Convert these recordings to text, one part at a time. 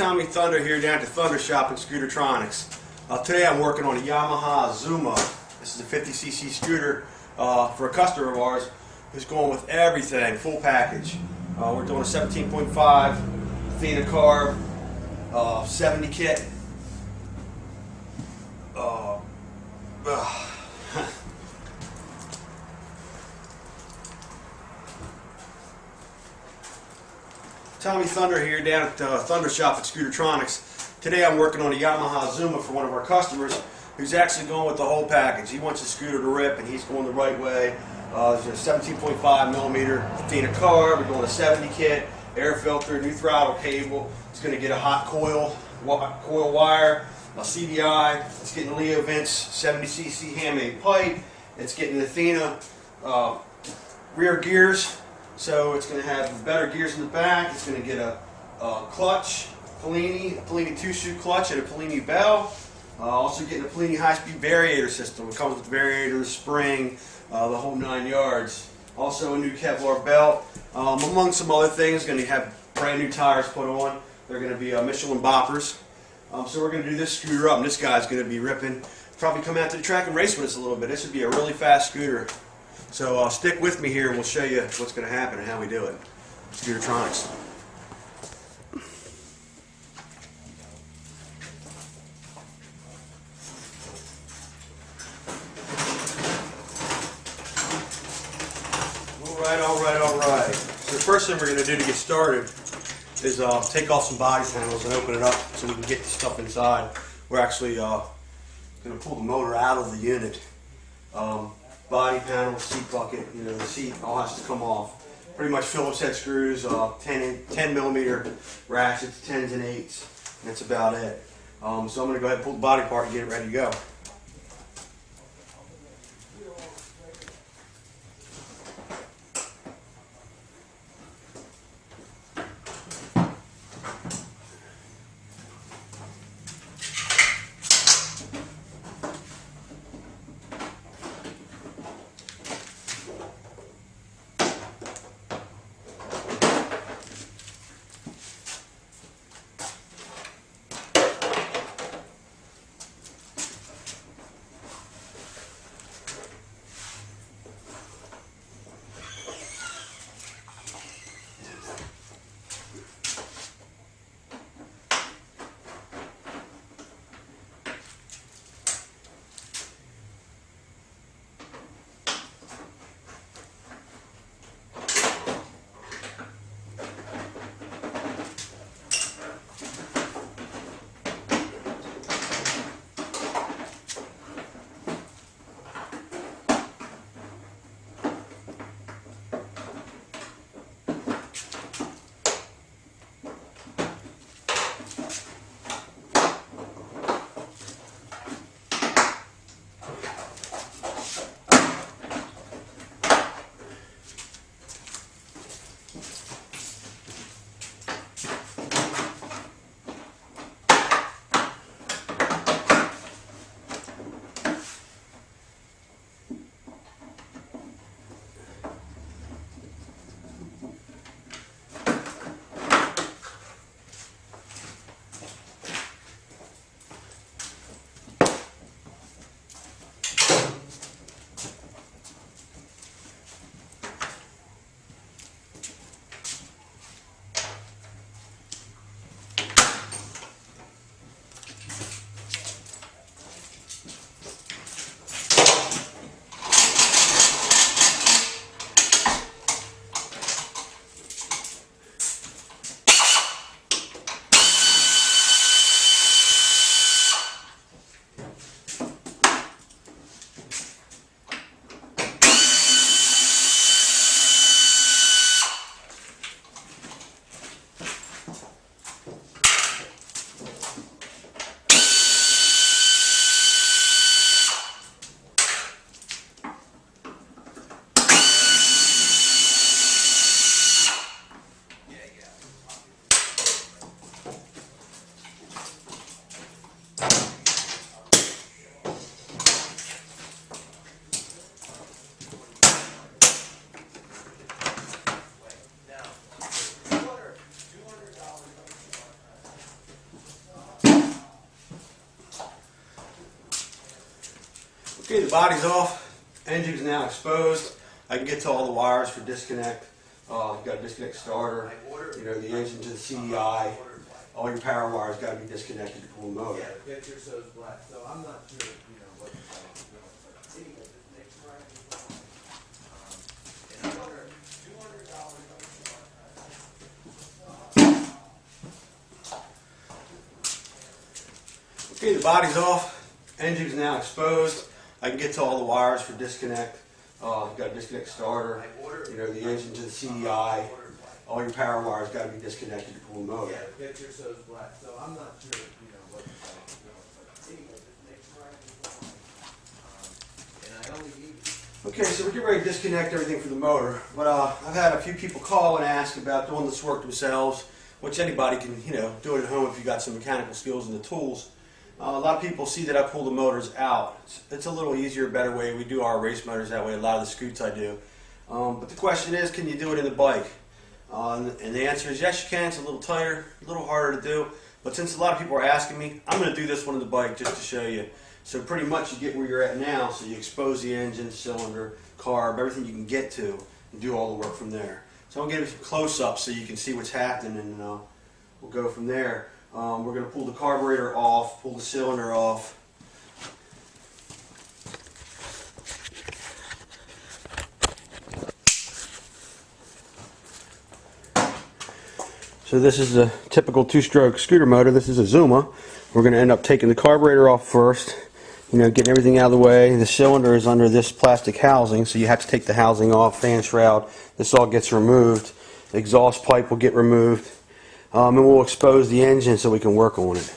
Tommy Thunder here down at the Thunder Shop in Scootertronics. Today I'm working on a Yamaha Zuma. This is a 50cc scooter for a customer of ours who's going with everything, full package. We're doing a 17.5 Athena carb, 70 kit. Tommy Thunder here down at the Thunder Shop at Scootertronics. Today I'm working on a Yamaha Zuma for one of our customers who's actually going with the whole package. He wants his scooter to rip and he's going the right way. There's a 17.5 millimeter Athena carb. We're doing a 70 kit, air filter, new throttle cable. It's going to get a hot coil wire, a CDI. It's getting Leo Vince 70cc handmade pipe. It's getting the Athena rear gears. So it's going to have better gears in the back. It's going to get a clutch, a Polini two-shoot clutch and a Polini bell. Also getting a Polini high-speed variator system. It comes with variators, spring, the whole 9 yards. Also a new Kevlar belt. Among some other things, going to have brand new tires put on. They're going to be Michelin boppers. So we're going to do this scooter up, and this guy's going to be ripping. Probably come out to the track and race with us a little bit. This would be a really fast scooter. So stick with me here and we'll show you what's going to happen and how we do it. Scootertronics. Alright. So the first thing we're going to do to get started is take off some body panels and open it up so we can get the stuff inside. We're actually going to pull the motor out of the unit. Body panel, seat bucket, the seat all has to come off. Pretty much Phillips head screws, 10 millimeter ratchets, 10s and 8s, and that's about it. So I'm going to go ahead and pull the body apart and get it ready to go. Okay, the body's off. Engine's now exposed. I can get to all the wires for disconnect. You've got to disconnect starter, the engine to the CDI. All your power wires got to be disconnected to pull the motor. Yeah, the picture shows black, so I'm not sure, what Okay, the body's off. Engine's now exposed. I can get to all the wires for disconnect. You've got to disconnect starter, the engine to the CDI. All your power wires got to be disconnected to pull the motor. Yeah, the picture shows black, so I'm not sure, what and I only need. Okay, so we're getting ready to disconnect everything for the motor, but I've had a few people call and ask about doing this work themselves, which anybody can, do it at home if you got some mechanical skills and the tools. A lot of people see that I pull the motors out. It's a little easier, better way. We do our race motors that way, a lot of the scoots I do. But the question is, can you do it in the bike? And the answer is yes, you can. It's a little tighter, a little harder to do. But since a lot of people are asking me, I'm going to do this one in the bike just to show you. So pretty much you get where you're at now, so you expose the engine, cylinder, carb, everything you can get to, and do all the work from there. So I'm going to give you some close-ups so you can see what's happening, and we'll go from there. We're going to pull the carburetor off, pull the cylinder off. So this is a typical two-stroke scooter motor. This is a Zuma. We're going to end up taking the carburetor off first, getting everything out of the way. The cylinder is under this plastic housing, so you have to take the housing off, fan shroud. This all gets removed. The exhaust pipe will get removed. And we'll expose the engine so we can work on it.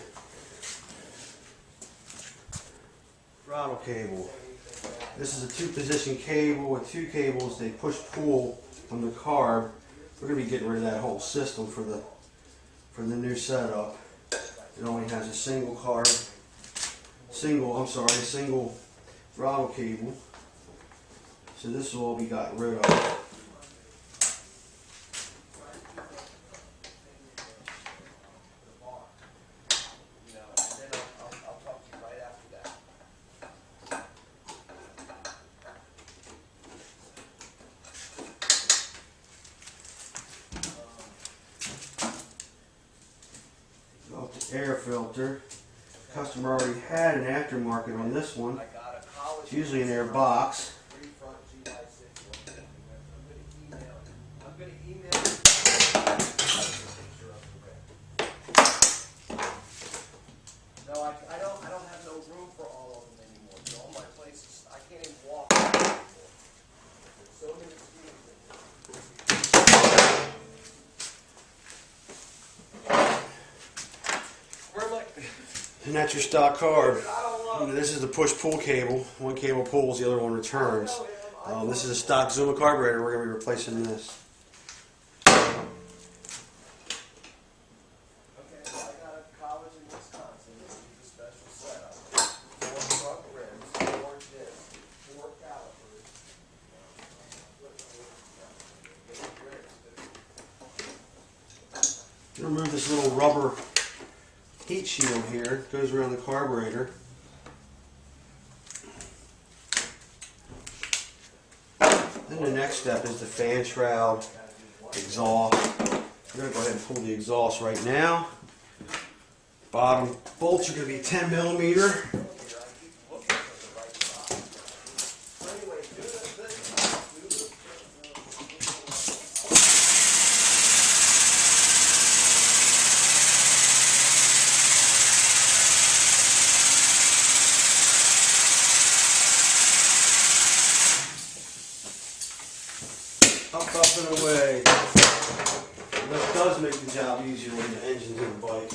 Throttle cable. This is a two-position cable with two cables. They push-pull from the carb. We're going to be getting rid of that whole system for the new setup. It only has a single single throttle cable. So this will all be gotten rid of. Air filter. Customer already had an aftermarket on this one. It's usually an air box. No, I don't have no room for all of them anymore. So all my places, I can't even walk anymore. There's so many And that's your stock carb. This is the push-pull cable. One cable pulls, the other one returns. This is a stock Zuma carburetor. We're going to be replacing this. Okay, so I got a college in Wisconsin. This is a special setup. 4 front rims, 4 discs, 4 calipers. Remove this little rubber heat shield here. It goes around the carburetor. Then the next step is the fan shroud, exhaust. We're going to go ahead and pull the exhaust right now. Bottom bolts are going to be 10 millimeter. Up and away. That does make the job easier when the engine's in the bike.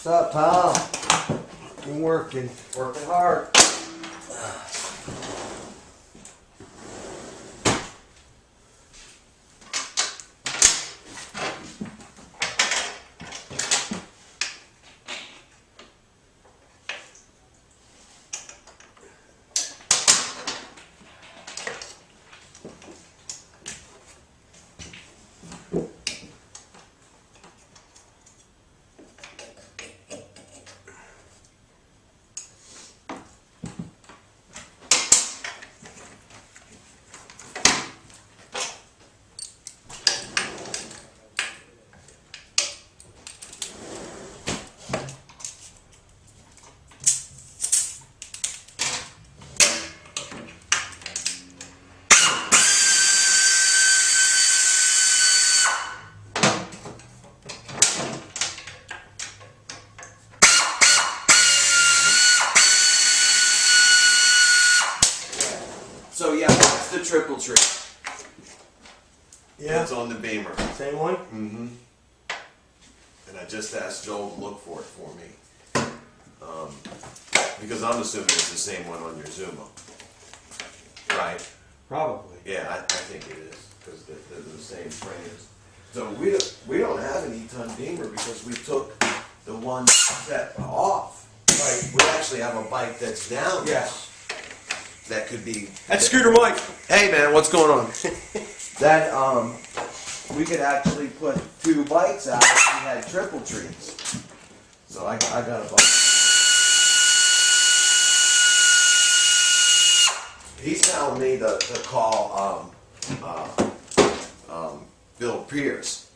What's up, Tom? Been working hard. So yeah, that's the triple tree. Yeah. That's on the Beamer. Same one? Mm-hmm. And I just asked Joel to look for it for me. Because I'm assuming it's the same one on your Zuma. Right? Probably. Yeah, I think it is. Because they're the same frames. So we don't have an E-ton Beamer because we took the one set off. Right. We actually have a bike that's down. Yes. That could be. That's Scooter Mike. Hey man, what's going on? That we could actually put 2 bikes out if we had triple trees. So I got a bike. He's telling me to call Bill Pierce.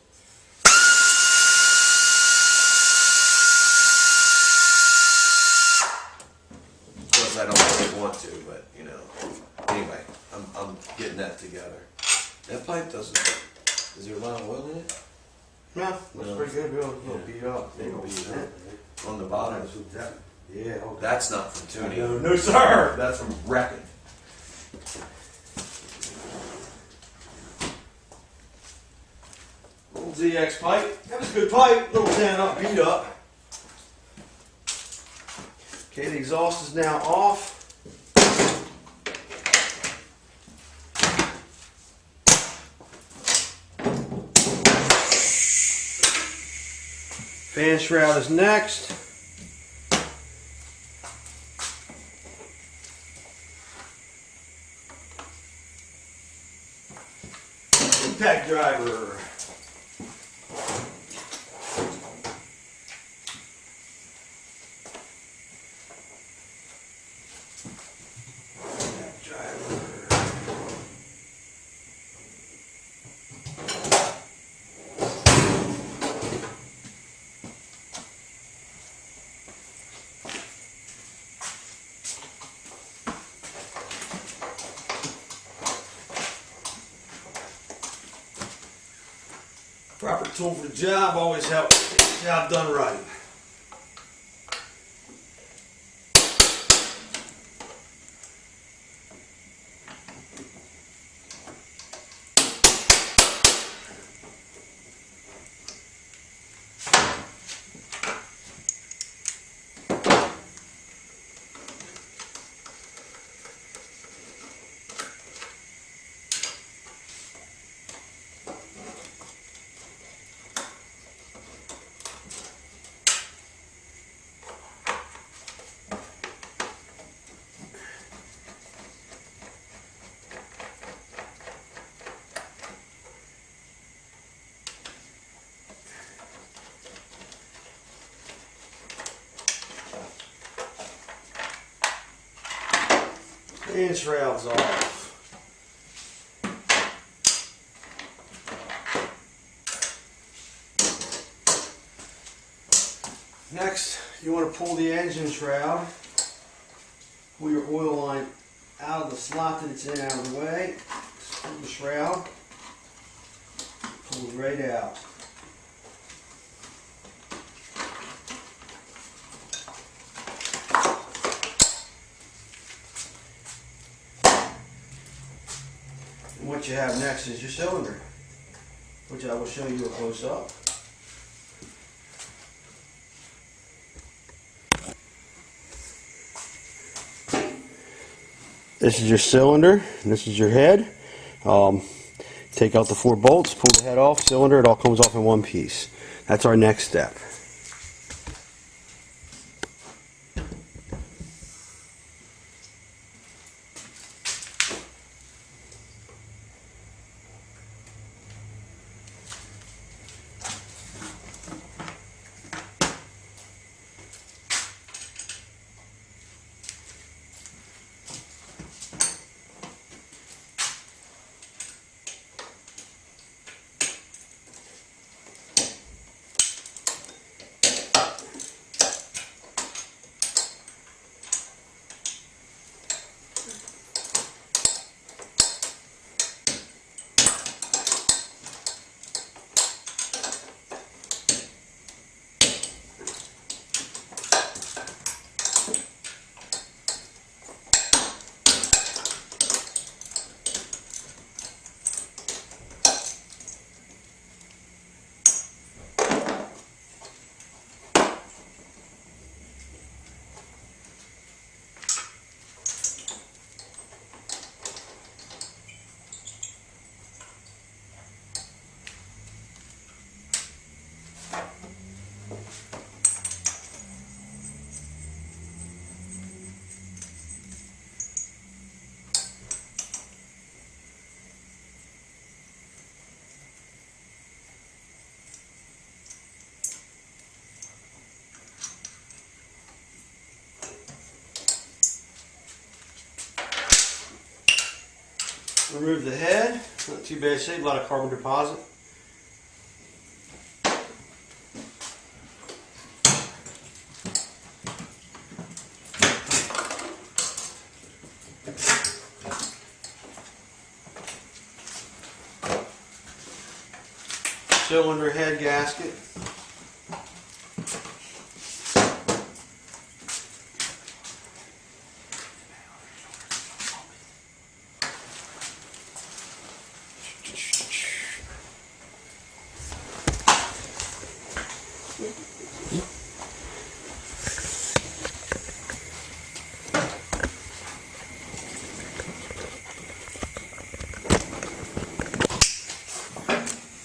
Of course, I don't really want to, but you know. Anyway, I'm getting that together. That pipe doesn't. Is there a lot of oil in it? No, looks pretty good. We'll beat up. They don't beat up. On the bottom. Yeah. Okay. That's not from tuning. No, sir. That's from wrecking. Old ZX pipe. That was a good pipe. Little tan up, beat up. Okay, the exhaust is now off. Fan shroud is next. Impact driver. Impact driver. Proper tool for the job always helps get the job done right. And shroud's off. Next, you want to pull the engine shroud. Pull your oil line out of the slot that it's in out of the way. Pull the shroud. Pull it right out. And what you have next is your cylinder, which I will show you a close-up. This is your cylinder, and this is your head. Take out the 4 bolts, pull the head off, cylinder, it all comes off in one piece. That's our next step. Remove the head. Not too bad shape, a lot of carbon deposit. Cylinder head gasket.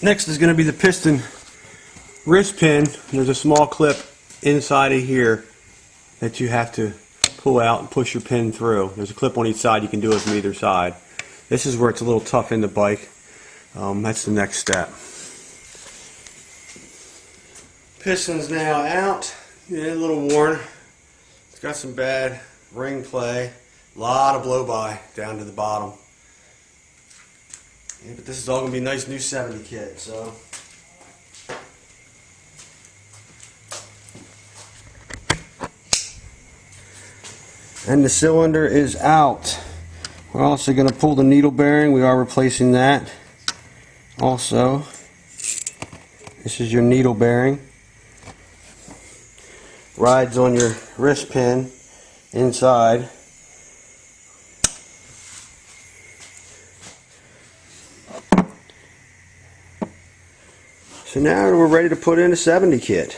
Next is going to be the piston wrist pin. There's a small clip inside of here that you have to pull out and push your pin through. There's a clip on each side. You can do it from either side. This is where it's a little tough in the bike. That's the next step. Piston's now out. Yeah, a little worn. It's got some bad ring play. A lot of blow by down to the bottom. Yeah, but this is all going to be a nice new 70 kit, so. And the cylinder is out. We're also going to pull the needle bearing. We are replacing that. Also, this is your needle bearing. Rides on your wrist pin inside. So now we're ready to put in a 70 kit.